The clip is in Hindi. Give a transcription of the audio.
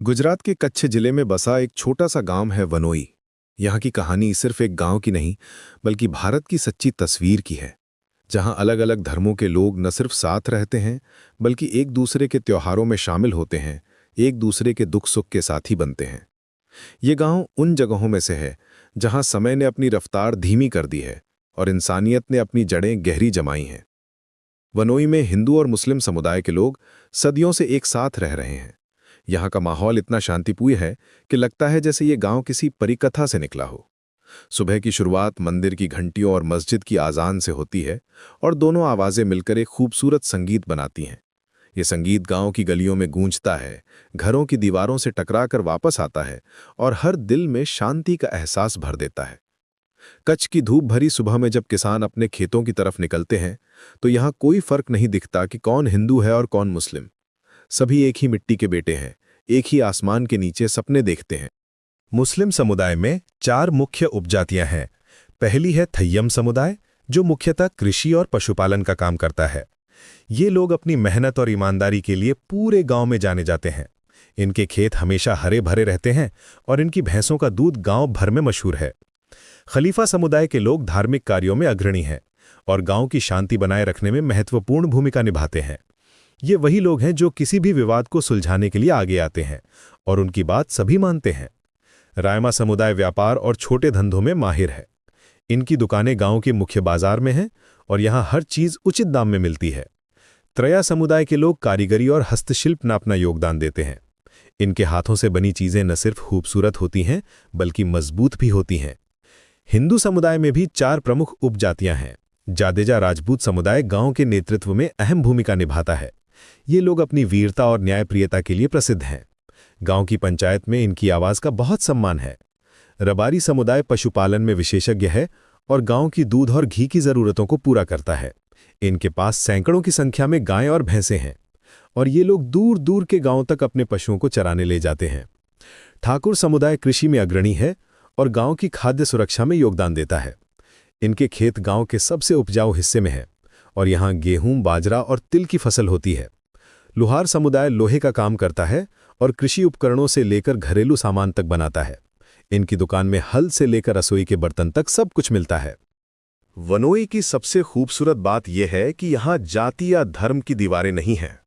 गुजरात के कच्छ जिले में बसा एक छोटा सा गांव है वनोई। यहाँ की कहानी सिर्फ एक गांव की नहीं, बल्कि भारत की सच्ची तस्वीर की है, जहां अलग अलग धर्मों के लोग न सिर्फ साथ रहते हैं, बल्कि एक दूसरे के त्योहारों में शामिल होते हैं, एक दूसरे के दुख सुख के साथी बनते हैं। ये गांव उन जगहों में से है जहां समय ने अपनी रफ्तार धीमी कर दी है और इंसानियत ने अपनी जड़ें गहरी जमाई हैं। वनोई में हिंदू और मुस्लिम समुदाय के लोग सदियों से एक साथ रह रहे हैं। यहाँ का माहौल इतना शांतिपूर्ण है कि लगता है जैसे ये गांव किसी परिकथा से निकला हो। सुबह की शुरुआत मंदिर की घंटियों और मस्जिद की आजान से होती है और दोनों आवाजें मिलकर एक खूबसूरत संगीत बनाती हैं। ये संगीत गांव की गलियों में गूंजता है, घरों की दीवारों से टकराकर वापस आता है और हर दिल में शांति का एहसास भर देता है। कच्छ की धूप भरी सुबह में जब किसान अपने खेतों की तरफ निकलते हैं, तो यहाँ कोई फर्क नहीं दिखता कि कौन हिंदू है और कौन मुस्लिम। सभी एक ही मिट्टी के बेटे हैं, एक ही आसमान के नीचे सपने देखते हैं। मुस्लिम समुदाय में 4 मुख्य उपजातियां हैं। पहली है थय्यम समुदाय, जो मुख्यतः कृषि और पशुपालन का काम करता है। ये लोग अपनी मेहनत और ईमानदारी के लिए पूरे गांव में जाने जाते हैं। इनके खेत हमेशा हरे भरे रहते हैं और इनकी भैंसों का दूध गांव भर में मशहूर है। खलीफा समुदाय के लोग धार्मिक कार्यों में अग्रणी हैं और गांव की शांति बनाए रखने में महत्वपूर्ण भूमिका निभाते हैं। ये वही लोग हैं जो किसी भी विवाद को सुलझाने के लिए आगे आते हैं और उनकी बात सभी मानते हैं। रायमा समुदाय व्यापार और छोटे धंधों में माहिर है। इनकी दुकानें गांव के मुख्य बाजार में हैं और यहां हर चीज उचित दाम में मिलती है। त्रया समुदाय के लोग कारीगरी और हस्तशिल्प में अपना योगदान देते हैं। इनके हाथों से बनी चीजें न सिर्फ खूबसूरत होती हैं, बल्कि मजबूत भी होती हैं। हिंदू समुदाय में भी 4 प्रमुख उपजातियां हैं। जाडेजा राजपूत समुदाय गांव के नेतृत्व में अहम भूमिका निभाता है। ये लोग अपनी वीरता और न्यायप्रियता के लिए प्रसिद्ध हैं। गांव की पंचायत में इनकी आवाज का बहुत सम्मान है। रबारी समुदाय पशुपालन में विशेषज्ञ है और गांव की दूध और घी की जरूरतों को पूरा करता है। इनके पास सैकड़ों की संख्या में गायें और भैंसें हैं और ये लोग दूर दूर के गांवों तक अपने पशुओं को चराने ले जाते हैं। ठाकुर समुदाय कृषि में अग्रणी है और गांव की खाद्य सुरक्षा में योगदान देता है। इनके खेत गांव के सबसे उपजाऊ हिस्से में है और यहाँ गेहूं, बाजरा और तिल की फसल होती है। लुहार समुदाय लोहे का काम करता है और कृषि उपकरणों से लेकर घरेलू सामान तक बनाता है। इनकी दुकान में हल से लेकर रसोई के बर्तन तक सब कुछ मिलता है। वनोई की सबसे खूबसूरत बात यह है कि यहाँ जाति या धर्म की दीवारें नहीं हैं।